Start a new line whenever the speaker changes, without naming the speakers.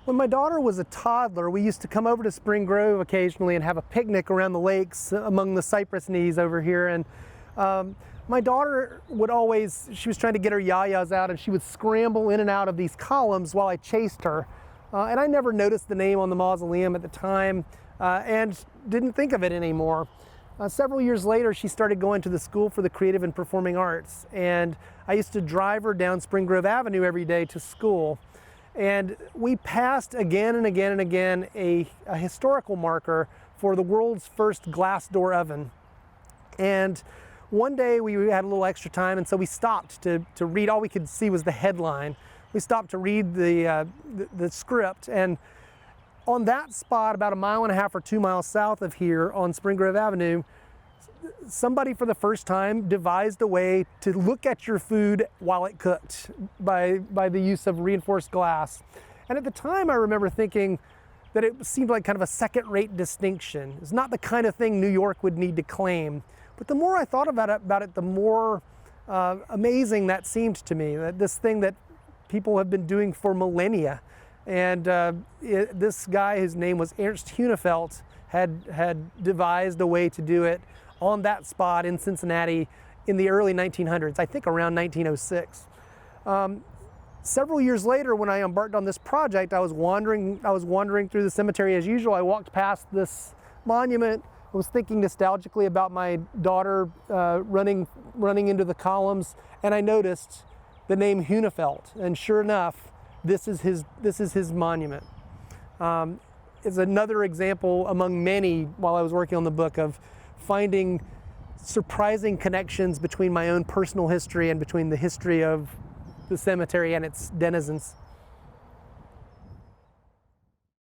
When my daughter was a toddler, we used to come over to Spring Grove occasionally and have a picnic around the lakes among the cypress knees over here. And my daughter would always, she was trying to get her yayas out, and she would scramble in and out of these columns while I chased her. And I never noticed the name on the mausoleum at the time and didn't think of it anymore. Several years later, she started going to the School for the Creative and Performing Arts, and I used to drive her down Spring Grove Avenue every day to school. And we passed again and again and again a historical marker for the world's first glass door oven. And one day we had a little extra time, and so we stopped to read. All we could see was the headline. We stopped to read the script, and on that spot, about 1.5 miles or 2 miles south of here on Spring Grove Avenue, somebody for the first time devised a way to look at your food while it cooked by the use of reinforced glass. And at the time, I remember thinking that it seemed like kind of a second-rate distinction. It's not the kind of thing New York would need to claim. But the more I thought about it, the more amazing that seemed to me, that this thing that people have been doing for millennia. And this guy, whose name was Ernst Huenefeld, had devised a way to do it on that spot in Cincinnati in the early 1900s, I think around 1906. Several years later, when I embarked on this project, I was wandering through the cemetery as usual. I walked past this monument. I was thinking nostalgically about my daughter running into the columns, and I noticed the name Huenefeld. And sure enough, this is his monument. It's another example among many while I was working on the book of finding surprising connections between my own personal history and between the history of the cemetery and its denizens.